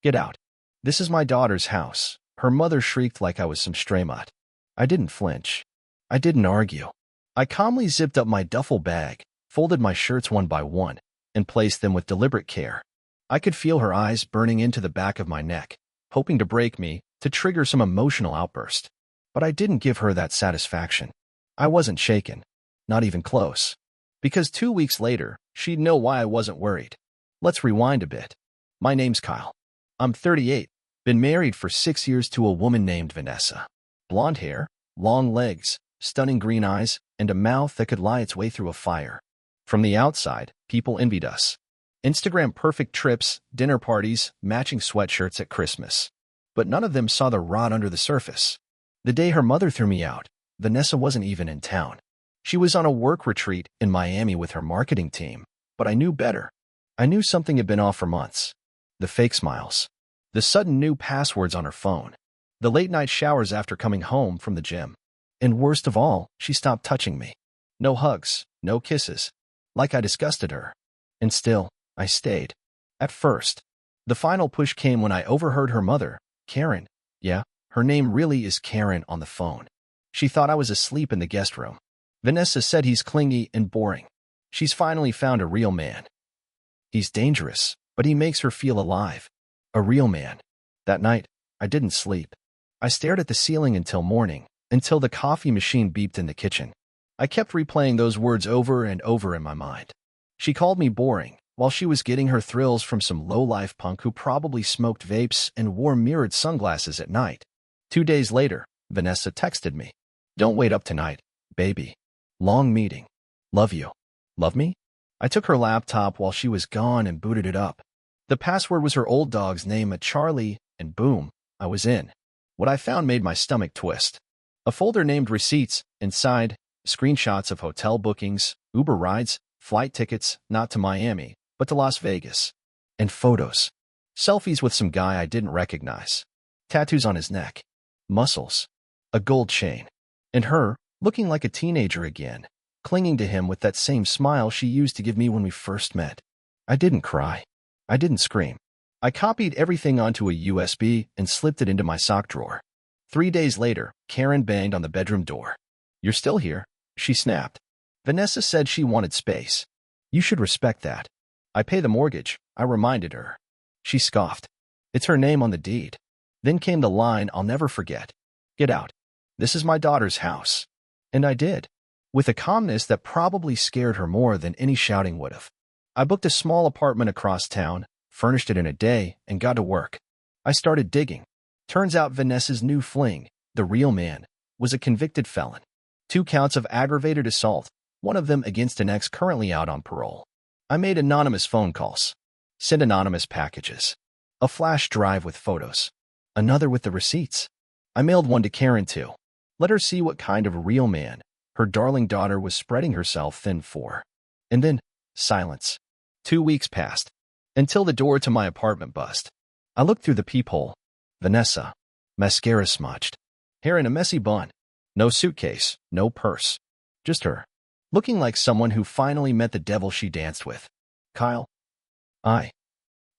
Get out. This is my daughter's house. Her mother shrieked like I was some stray mutt. I didn't flinch. I didn't argue. I calmly zipped up my duffel bag, folded my shirts one by one, and placed them with deliberate care. I could feel her eyes burning into the back of my neck, hoping to break me, to trigger some emotional outburst. But I didn't give her that satisfaction. I wasn't shaken. Not even close. Because 2 weeks later, she'd know why I wasn't worried. Let's rewind a bit. My name's Kyle. I'm 38, been married for 6 years to a woman named Vanessa. Blonde hair, long legs, stunning green eyes, and a mouth that could lie its way through a fire. From the outside, people envied us. Instagram perfect trips, dinner parties, matching sweatshirts at Christmas. But none of them saw the rot under the surface. The day her mother threw me out, Vanessa wasn't even in town. She was on a work retreat in Miami with her marketing team, but I knew better. I knew something had been off for months. The fake smiles. The sudden new passwords on her phone. The late-night showers after coming home from the gym. And worst of all, she stopped touching me. No hugs, no kisses. Like I disgusted her. And still, I stayed. At first. The final push came when I overheard her mother, Karen. Yeah, her name really is Karen, on the phone. She thought I was asleep in the guest room. Vanessa said he's clingy and boring. She's finally found a real man. He's dangerous, but he makes her feel alive. A real man. That night, I didn't sleep. I stared at the ceiling until morning, until the coffee machine beeped in the kitchen. I kept replaying those words over and over in my mind. She called me boring, while she was getting her thrills from some low-life punk who probably smoked vapes and wore mirrored sunglasses at night. 2 days later, Vanessa texted me. Don't wait up tonight, baby. Long meeting. Love you. Love me? I took her laptop while she was gone and booted it up. The password was her old dog's name, a Charlie, and boom, I was in. What I found made my stomach twist. A folder named Receipts, inside, screenshots of hotel bookings, Uber rides, flight tickets, not to Miami, but to Las Vegas. And photos. Selfies with some guy I didn't recognize. Tattoos on his neck. Muscles. A gold chain. And her, looking like a teenager again, clinging to him with that same smile she used to give me when we first met. I didn't cry. I didn't scream. I copied everything onto a USB and slipped it into my sock drawer. 3 days later, Karen banged on the bedroom door. You're still here, she snapped. Vanessa said she wanted space. You should respect that. I pay the mortgage, I reminded her. She scoffed. It's her name on the deed. Then came the line I'll never forget. Get out. This is my daughter's house. And I did. With a calmness that probably scared her more than any shouting would have. I booked a small apartment across town, furnished it in a day, and got to work. I started digging. Turns out Vanessa's new fling, the real man, was a convicted felon. 2 counts of aggravated assault, one of them against an ex currently out on parole. I made anonymous phone calls. Sent anonymous packages. A flash drive with photos. Another with the receipts. I mailed one to Karen too. Let her see what kind of real man her darling daughter was spreading herself thin for. And then, silence. 2 weeks passed. Until the door to my apartment buzzed. I looked through the peephole. Vanessa. Mascara smudged. Hair in a messy bun. No suitcase, no purse. Just her. Looking like someone who finally met the devil she danced with. Kyle. I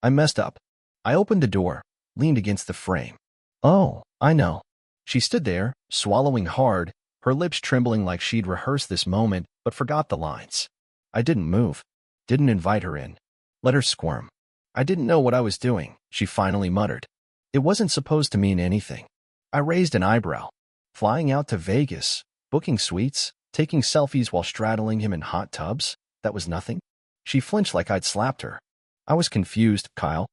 messed up. I opened the door, leaned against the frame. Oh, I know. She stood there, swallowing hard, her lips trembling like she'd rehearsed this moment but forgot the lines. I didn't move. Didn't invite her in. Let her squirm. I didn't know what I was doing, she finally muttered. It wasn't supposed to mean anything. I raised an eyebrow. Flying out to Vegas, booking suites, taking selfies while straddling him in hot tubs, that was nothing? She flinched like I'd slapped her. I was confused, Kyle.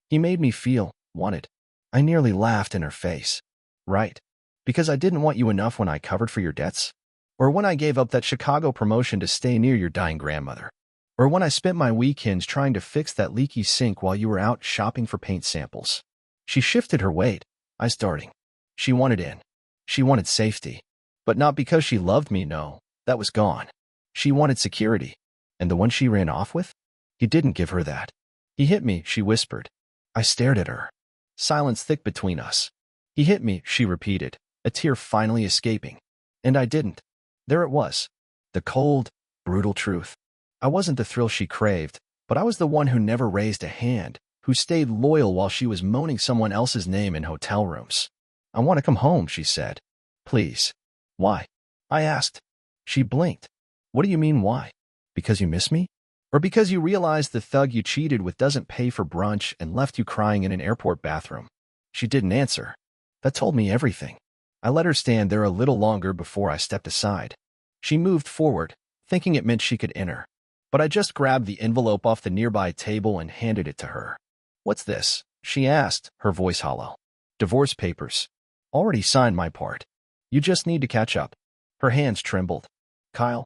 He made me feel wanted. I nearly laughed in her face. Right. Because I didn't want you enough when I covered for your debts? Or when I gave up that Chicago promotion to stay near your dying grandmother? Or when I spent my weekends trying to fix that leaky sink while you were out shopping for paint samples? She shifted her weight, eyes darting. She wanted in. She wanted safety. But not because she loved me, no. That was gone. She wanted security. And the one she ran off with? He didn't give her that. He hit me, she whispered. I stared at her. Silence thick between us. He hit me, she repeated, a tear finally escaping. And I didn't. There it was. The cold, brutal truth. I wasn't the thrill she craved, but I was the one who never raised a hand, who who stayed loyal while she was moaning someone else's name in hotel rooms. I want to come home, she said. Please. Why? I asked. She blinked. What do you mean, why? Because you miss me? Or because you realize the thug you cheated with doesn't pay for brunch and left you crying in an airport bathroom? She didn't answer. That told me everything. I let her stand there a little longer before I stepped aside. She moved forward, thinking it meant she could enter. But I just grabbed the envelope off the nearby table and handed it to her. What's this? She asked, her voice hollow. Divorce papers. Already signed my part. You just need to catch up. Her hands trembled. Kyle?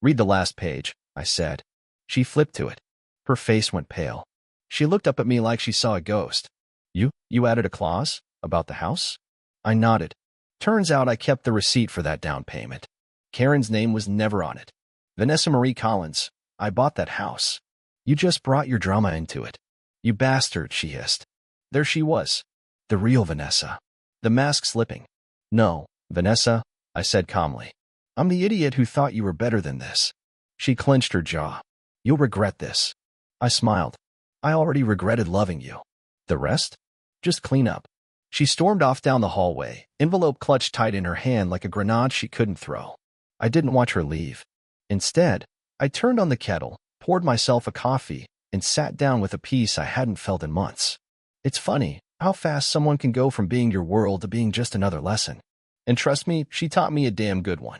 Read the last page, I said. She flipped to it. Her face went pale. She looked up at me like she saw a ghost. You added a clause? About the house? I nodded. Turns out I kept the receipt for that down payment. Karen's name was never on it. Vanessa Marie Collins. I bought that house. You just brought your drama into it. You bastard, she hissed. There she was. The real Vanessa. The mask slipping. No, Vanessa, I said calmly. I'm the idiot who thought you were better than this. She clenched her jaw. You'll regret this. I smiled. I already regretted loving you. The rest? Just clean up. She stormed off down the hallway, envelope clutched tight in her hand like a grenade she couldn't throw. I didn't watch her leave. Instead, I turned on the kettle, poured myself a coffee, and sat down with a peace I hadn't felt in months. It's funny how fast someone can go from being your world to being just another lesson. And trust me, she taught me a damn good one.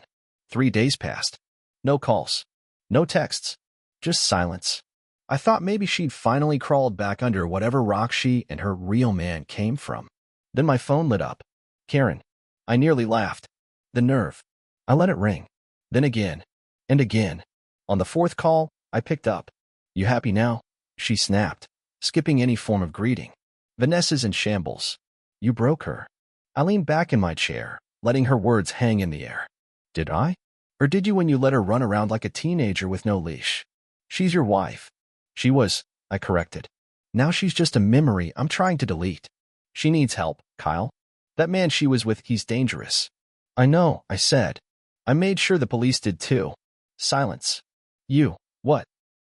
3 days passed. No calls. No texts. Just silence. I thought maybe she'd finally crawled back under whatever rock she and her real man came from. Then my phone lit up. Karen. I nearly laughed. The nerve. I let it ring. Then again. And again. On the 4th call, I picked up. You happy now? She snapped, skipping any form of greeting. Vanessa's in shambles. You broke her. I leaned back in my chair, letting her words hang in the air. Did I? Or did you when you let her run around like a teenager with no leash? She's your wife. She was, I corrected. Now she's just a memory I'm trying to delete. She needs help, Kyle. That man she was with, he's dangerous. I know, I said. I made sure the police did too. Silence. You, what?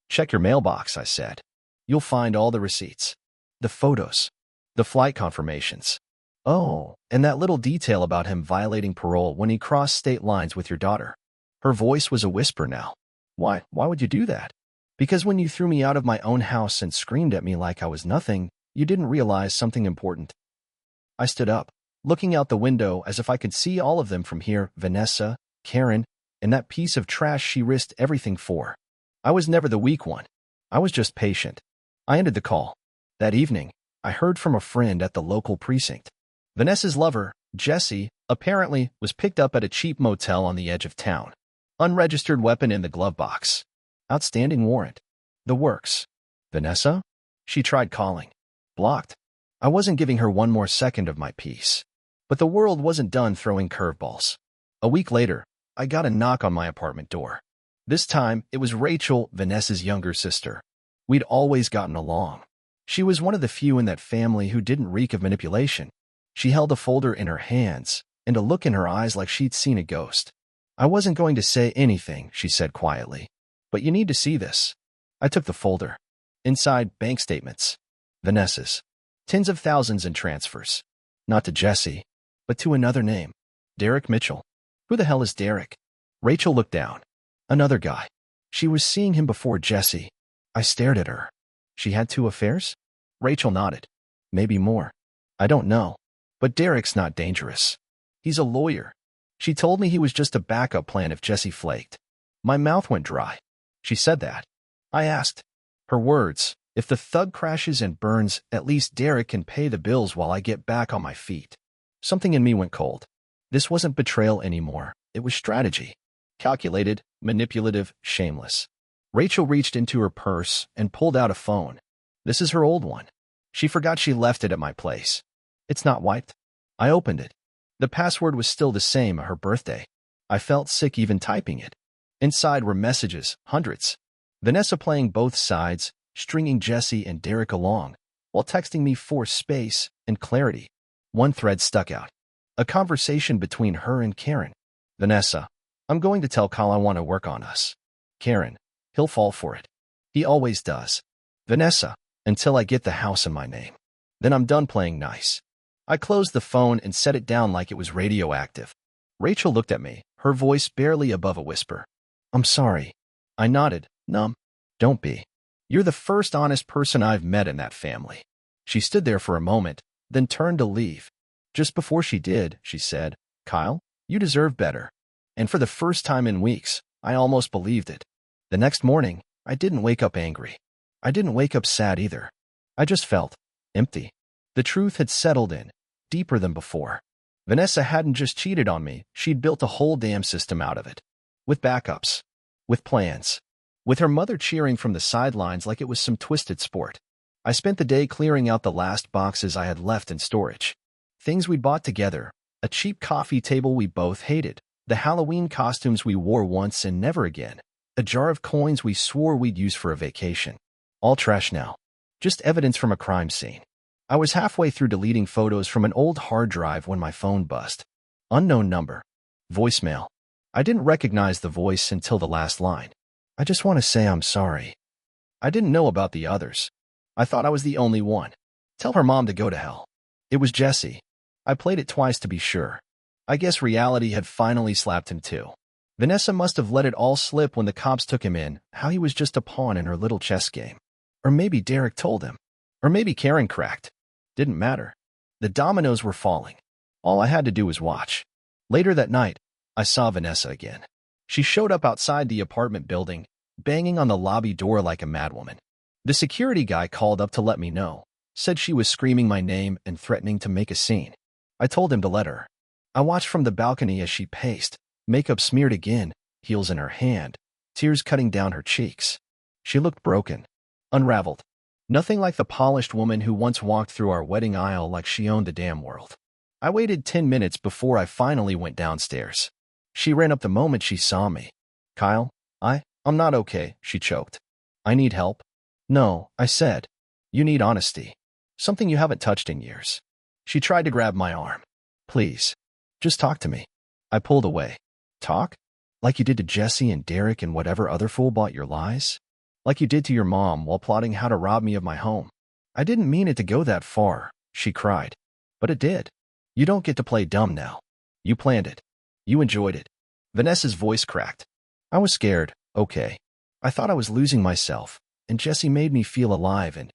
Check your mailbox, I said. You'll find all the receipts. The photos. The flight confirmations. Oh, and that little detail about him violating parole when he crossed state lines with your daughter. Her voice was a whisper now. Why would you do that? Because when you threw me out of my own house and screamed at me like I was nothing, you didn't realize something important. I stood up, looking out the window as if I could see all of them from here, Vanessa, Karen, and that piece of trash she risked everything for. I was never the weak one. I was just patient. I ended the call. That evening, I heard from a friend at the local precinct. Vanessa's lover, Jesse, apparently was picked up at a cheap motel on the edge of town. Unregistered weapon in the glove box. Outstanding warrant. The works. Vanessa? She tried calling. Blocked. I wasn't giving her one more second of my peace. But the world wasn't done throwing curveballs. A week later, I got a knock on my apartment door. This time, it was Rachel, Vanessa's younger sister. We'd always gotten along. She was one of the few in that family who didn't reek of manipulation. She held a folder in her hands and a look in her eyes like she'd seen a ghost. I wasn't going to say anything, she said quietly. But you need to see this. I took the folder. Inside, bank statements. Vanessa's. Tens of thousands in transfers. Not to Jesse, but to another name. Derek Mitchell. Who the hell is Derek? Rachel looked down. Another guy. She was seeing him before Jesse. I stared at her. She had 2 affairs? Rachel nodded. Maybe more. I don't know. But Derek's not dangerous. He's a lawyer. She told me he was just a backup plan if Jesse flaked. My mouth went dry. She said that. I asked. Her words, if the thug crashes and burns, at least Derek can pay the bills while I get back on my feet. Something in me went cold. This wasn't betrayal anymore. It was strategy. Calculated, manipulative, shameless. Rachel reached into her purse and pulled out a phone. This is her old one. She forgot she left it at my place. It's not wiped. I opened it. The password was still the same, her birthday. I felt sick even typing it. Inside were messages, hundreds. Vanessa playing both sides, stringing Jesse and Derek along, while texting me for space and clarity. One thread stuck out. A conversation between her and Karen. Vanessa, I'm going to tell Kyle I want to work on us. Karen, he'll fall for it. He always does. Vanessa, until I get the house in my name. Then I'm done playing nice. I closed the phone and set it down like it was radioactive. Rachel looked at me, her voice barely above a whisper. I'm sorry. I nodded, numb. Don't be. You're the first honest person I've met in that family. She stood there for a moment, then turned to leave. Just before she did, she said, Kyle, you deserve better. And for the first time in weeks, I almost believed it. The next morning, I didn't wake up angry. I didn't wake up sad either. I just felt empty. The truth had settled in, deeper than before. Vanessa hadn't just cheated on me, she'd built a whole damn system out of it. With backups. With plans. With her mother cheering from the sidelines like it was some twisted sport. I spent the day clearing out the last boxes I had left in storage. Things we'd bought together, a cheap coffee table we both hated, the Halloween costumes we wore once and never again, a jar of coins we swore we'd use for a vacation. All trash now. Just evidence from a crime scene. I was halfway through deleting photos from an old hard drive when my phone buzzed. Unknown number. Voicemail. I didn't recognize the voice until the last line. I just want to say I'm sorry. I didn't know about the others. I thought I was the only one. Tell her mom to go to hell. It was Jesse. I played it twice to be sure. I guess reality had finally slapped him too. Vanessa must have let it all slip when the cops took him in, how he was just a pawn in her little chess game. Or maybe Derek told him. Or maybe Karen cracked. Didn't matter. The dominoes were falling. All I had to do was watch. Later that night, I saw Vanessa again. She showed up outside the apartment building, banging on the lobby door like a madwoman. The security guy called up to let me know, said she was screaming my name and threatening to make a scene. I told him to let her. I watched from the balcony as she paced, makeup smeared again, heels in her hand, tears cutting down her cheeks. She looked broken, unraveled. Nothing like the polished woman who once walked through our wedding aisle like she owned the damn world. I waited 10 minutes before I finally went downstairs. She ran up the moment she saw me. Kyle, I'm not okay, she choked. I need help. No, I said. You need honesty. Something you haven't touched in years. She tried to grab my arm. Please. Just talk to me. I pulled away. Talk? Like you did to Jesse and Derek and whatever other fool bought your lies? Like you did to your mom while plotting how to rob me of my home? I didn't mean it to go that far, she cried. But it did. You don't get to play dumb now. You planned it. You enjoyed it. Vanessa's voice cracked. I was scared, okay. I thought I was losing myself, and Jesse made me feel alive and...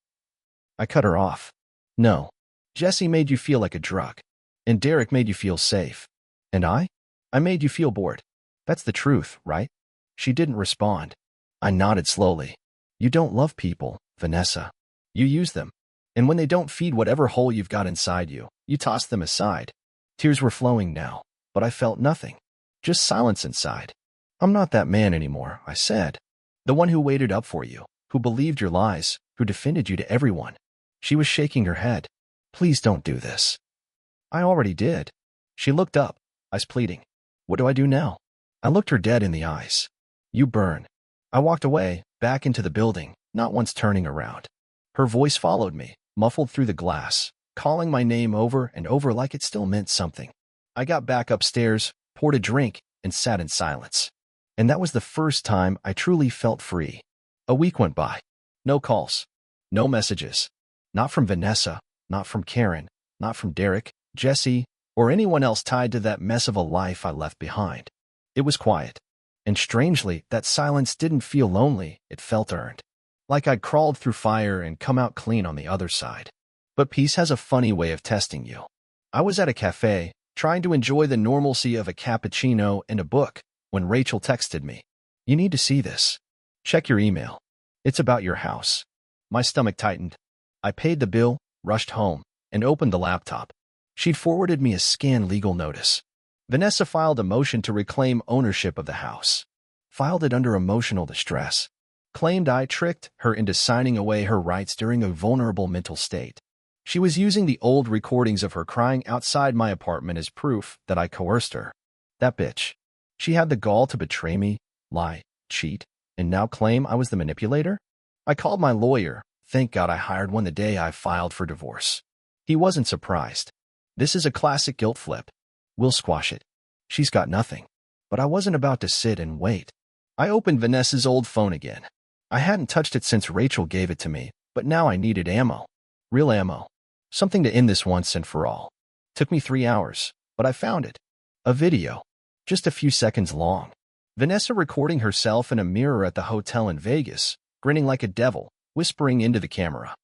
I cut her off. No. Jesse made you feel like a drug. And Derek made you feel safe. And I made you feel bored. That's the truth, right? She didn't respond. I nodded slowly. You don't love people, Vanessa. You use them. And when they don't feed whatever hole you've got inside you, you toss them aside. Tears were flowing now, but I felt nothing. Just silence inside. I'm not that man anymore, I said. The one who waited up for you, who believed your lies, who defended you to everyone. She was shaking her head. Please don't do this. I already did. She looked up, eyes pleading. What do I do now? I looked her dead in the eyes. You burn. I walked away, back into the building, not once turning around. Her voice followed me, muffled through the glass, calling my name over and over like it still meant something. I got back upstairs, poured a drink, and sat in silence. And that was the first time I truly felt free. A week went by. No calls. No messages. Not from Vanessa, not from Karen, not from Derek, Jesse, or anyone else tied to that mess of a life I left behind. It was quiet. And strangely, that silence didn't feel lonely, it felt earned. Like I'd crawled through fire and come out clean on the other side. But peace has a funny way of testing you. I was at a cafe, trying to enjoy the normalcy of a cappuccino and a book, when Rachel texted me. You need to see this. Check your email. It's about your house. My stomach tightened. I paid the bill, rushed home, and opened the laptop. She'd forwarded me a scanned legal notice. Vanessa filed a motion to reclaim ownership of the house. Filed it under emotional distress. Claimed I tricked her into signing away her rights during a vulnerable mental state. She was using the old recordings of her crying outside my apartment as proof that I coerced her. That bitch. She had the gall to betray me, lie, cheat, and now claim I was the manipulator? I called my lawyer. Thank God I hired one the day I filed for divorce. He wasn't surprised. This is a classic guilt flip. We'll squash it. She's got nothing. But I wasn't about to sit and wait. I opened Vanessa's old phone again. I hadn't touched it since Rachel gave it to me, But now I needed ammo. Real ammo. Something to end this once and for all. Took me 3 hours, but I found it. A video. Just a few seconds long. Vanessa recording herself in a mirror at the hotel in Vegas, grinning like a devil, whispering into the camera.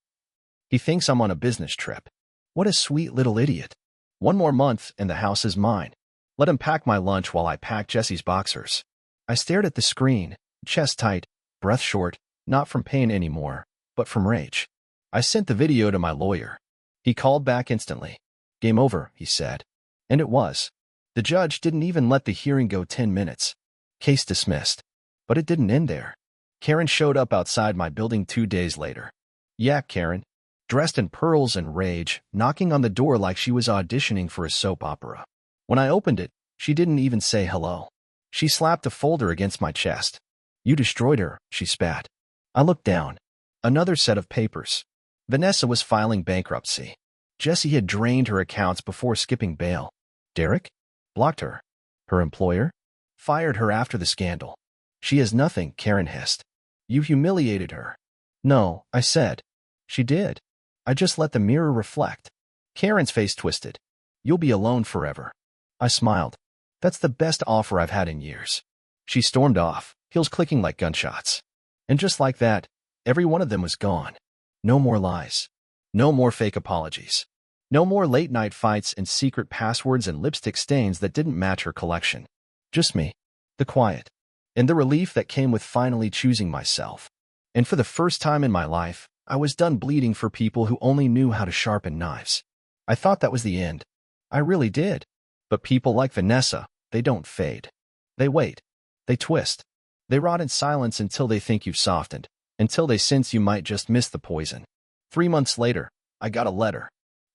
He thinks I'm on a business trip. What a sweet little idiot. 1 more month and the house is mine. Let him pack my lunch while I pack Jesse's boxers. I stared at the screen, chest tight, breath short, not from pain anymore, but from rage. I sent the video to my lawyer. He called back instantly. Game over, he said. And it was. The judge didn't even let the hearing go 10 minutes. Case dismissed. But it didn't end there. Karen showed up outside my building 2 days later. Yeah, Karen. Dressed in pearls and rage, knocking on the door like she was auditioning for a soap opera. When I opened it, she didn't even say hello. She slapped a folder against my chest. You destroyed her, she spat. I looked down. Another set of papers. Vanessa was filing bankruptcy. Jesse had drained her accounts before skipping bail. Derek? Blocked her. Her employer? Fired her after the scandal. She has nothing, Karen hissed. You humiliated her. No, I said. She did. I just let the mirror reflect. Karen's face twisted. You'll be alone forever. I smiled. That's the best offer I've had in years. She stormed off, heels clicking like gunshots. And just like that, every one of them was gone. No more lies. No more fake apologies. No more late-night fights and secret passwords and lipstick stains that didn't match her collection. Just me, the quiet, and the relief that came with finally choosing myself. And for the first time in my life, I was done bleeding for people who only knew how to sharpen knives. I thought that was the end. I really did. But people like Vanessa, they don't fade. They wait. They twist. They rot in silence until they think you've softened, until they sense you might just miss the poison. 3 months later, I got a letter.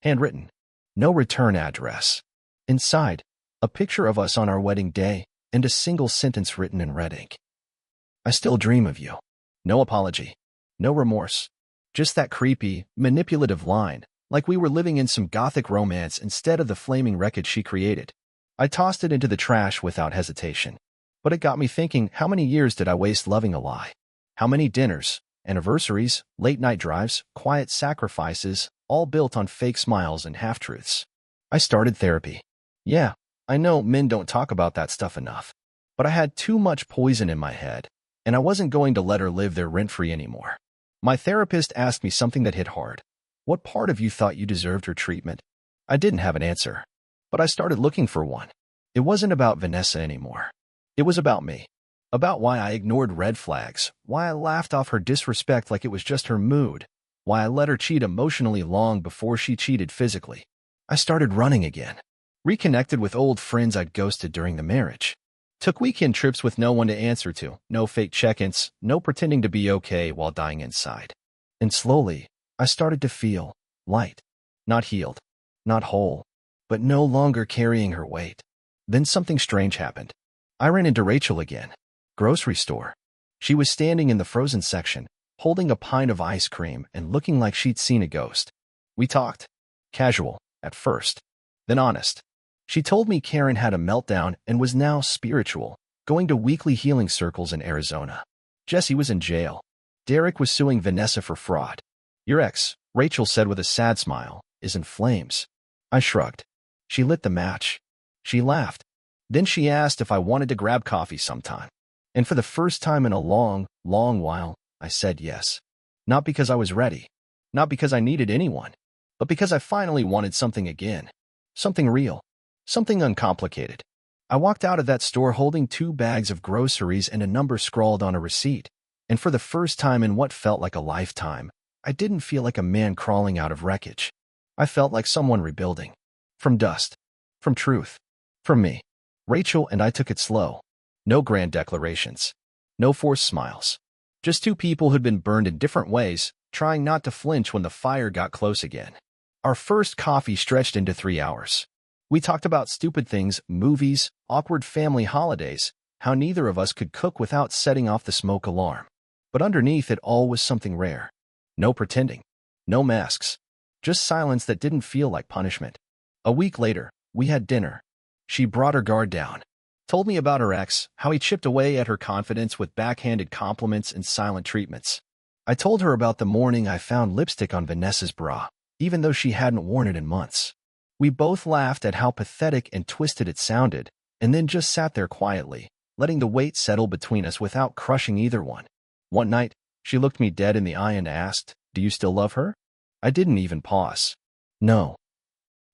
Handwritten. No return address. Inside, a picture of us on our wedding day, and a single sentence written in red ink. I still dream of you. No apology. No remorse. Just that creepy, manipulative line, like we were living in some gothic romance instead of the flaming wreckage she created. I tossed it into the trash without hesitation. But it got me thinking, how many years did I waste loving a lie? How many dinners, anniversaries, late-night drives, quiet sacrifices, all built on fake smiles and half-truths? I started therapy. Yeah, I know men don't talk about that stuff enough. But I had too much poison in my head, and I wasn't going to let her live there rent-free anymore. My therapist asked me something that hit hard. What part of you thought you deserved her treatment? I didn't have an answer. But I started looking for one. It wasn't about Vanessa anymore. It was about me. About why I ignored red flags, why I laughed off her disrespect like it was just her mood, why I let her cheat emotionally long before she cheated physically. I started running again. Reconnected with old friends I'd ghosted during the marriage. Took weekend trips with no one to answer to, no fake check-ins, no pretending to be okay while dying inside. And slowly, I started to feel light. Not healed, not whole, but no longer carrying her weight. Then something strange happened. I ran into Rachel again. Grocery store. She was standing in the frozen section, holding a pint of ice cream and looking like she'd seen a ghost. We talked. Casual, at first. Then honest. She told me Karen had a meltdown and was now spiritual, going to weekly healing circles in Arizona. Jesse was in jail. Derek was suing Vanessa for fraud. Your ex, Rachel said with a sad smile, is in flames. I shrugged. She lit the match. She laughed. Then she asked if I wanted to grab coffee sometime. And for the first time in a long, long while, I said yes. Not because I was ready. Not because I needed anyone. But because I finally wanted something again. Something real. Something uncomplicated. I walked out of that store holding 2 bags of groceries and a number scrawled on a receipt. And for the first time in what felt like a lifetime, I didn't feel like a man crawling out of wreckage. I felt like someone rebuilding. From dust. From truth. From me. Rachel and I took it slow. No grand declarations. No forced smiles. Just 2 people who'd been burned in different ways, trying not to flinch when the fire got close again. Our first coffee stretched into 3 hours. We talked about stupid things, movies, awkward family holidays, how neither of us could cook without setting off the smoke alarm. But underneath it all was something rare. No pretending. No masks. Just silence that didn't feel like punishment. A week later, we had dinner. She brought her guard down. Told me about her ex, how he chipped away at her confidence with backhanded compliments and silent treatments. I told her about the morning I found lipstick on Vanessa's bra, even though she hadn't worn it in months. We both laughed at how pathetic and twisted it sounded, and then just sat there quietly, letting the weight settle between us without crushing either one. One night, she looked me dead in the eye and asked, "Do you still love her?" I didn't even pause. No.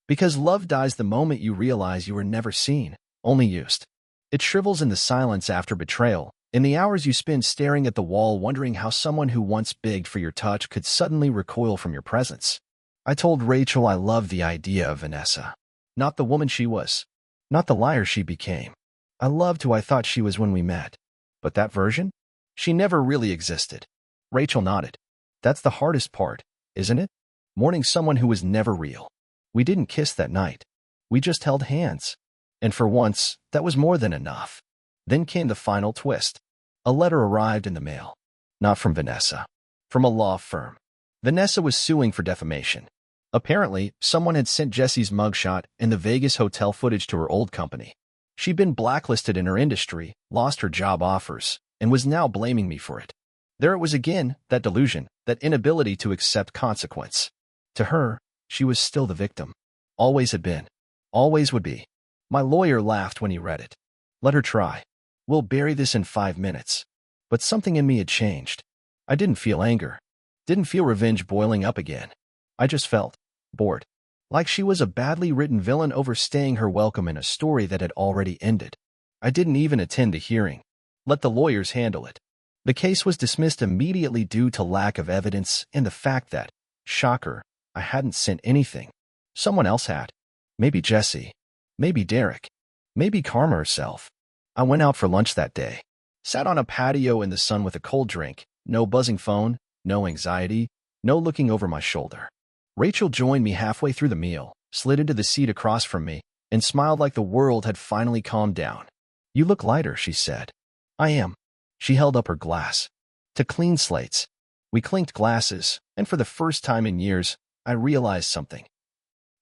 Because love dies the moment you realize you were never seen, only used. It shrivels in the silence after betrayal, in the hours you spend staring at the wall wondering how someone who once begged for your touch could suddenly recoil from your presence. I told Rachel I loved the idea of Vanessa. Not the woman she was. Not the liar she became. I loved who I thought she was when we met. But that version? She never really existed. Rachel nodded. That's the hardest part, isn't it? Mourning someone who was never real. We didn't kiss that night. We just held hands. And for once, that was more than enough. Then came the final twist. A letter arrived in the mail. Not from Vanessa. From a law firm. Vanessa was suing for defamation. Apparently, someone had sent Jesse's mugshot and the Vegas hotel footage to her old company. She'd been blacklisted in her industry, lost her job offers, and was now blaming me for it. There it was again, that delusion, that inability to accept consequence. To her, she was still the victim. Always had been. Always would be. My lawyer laughed when he read it. Let her try. We'll bury this in 5 minutes. But something in me had changed. I didn't feel anger. Didn't feel revenge boiling up again. I just felt bored. Like she was a badly written villain overstaying her welcome in a story that had already ended. I didn't even attend the hearing. Let the lawyers handle it. The case was dismissed immediately due to lack of evidence and the fact that, shocker, I hadn't sent anything. Someone else had. Maybe Jesse. Maybe Derek. Maybe Karma herself. I went out for lunch that day. Sat on a patio in the sun with a cold drink. No buzzing phone. No anxiety. No looking over my shoulder. Rachel joined me halfway through the meal, slid into the seat across from me, and smiled like the world had finally calmed down. You look lighter, she said. I am. She held up her glass. To clean slates. We clinked glasses, and for the first time in years, I realized something.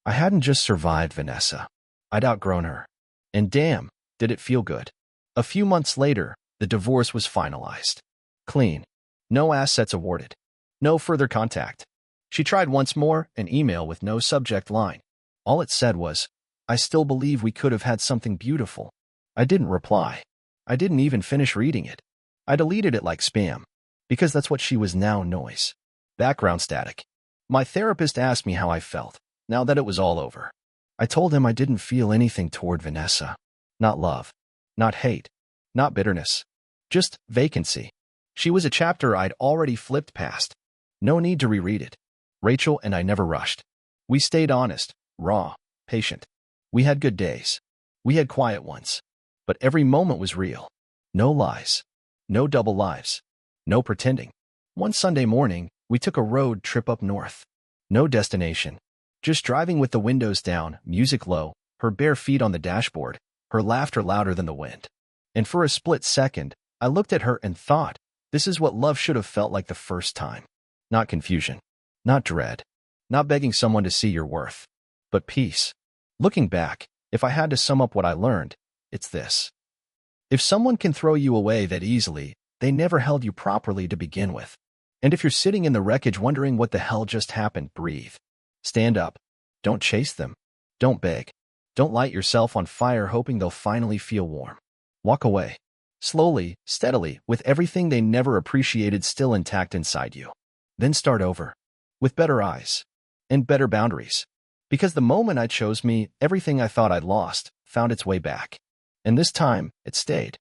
I hadn't just survived Vanessa. I'd outgrown her. And damn, did it feel good. A few months later, the divorce was finalized. Clean. No assets awarded. No further contact. She tried once more, an email with no subject line. All it said was, I still believe we could have had something beautiful. I didn't reply. I didn't even finish reading it. I deleted it like spam. Because that's what she was now, noise. Background static. My therapist asked me how I felt, now that it was all over. I told him I didn't feel anything toward Vanessa. Not love. Not hate. Not bitterness. Just vacancy. She was a chapter I'd already flipped past. No need to reread it. Rachel and I never rushed. We stayed honest, raw, patient. We had good days. We had quiet ones. But every moment was real. No lies. No double lives. No pretending. One Sunday morning, we took a road trip up north. No destination. Just driving with the windows down, music low, her bare feet on the dashboard, her laughter louder than the wind. And for a split second, I looked at her and thought, this is what love should have felt like the first time. Not confusion. Not dread. Not begging someone to see your worth. But peace. Looking back, if I had to sum up what I learned, it's this. If someone can throw you away that easily, they never held you properly to begin with. And if you're sitting in the wreckage wondering what the hell just happened, breathe. Stand up. Don't chase them. Don't beg. Don't light yourself on fire hoping they'll finally feel warm. Walk away. Slowly, steadily, with everything they never appreciated still intact inside you. Then start over. With better eyes. And better boundaries. Because the moment I chose me, everything I thought I'd lost found its way back. And this time, it stayed.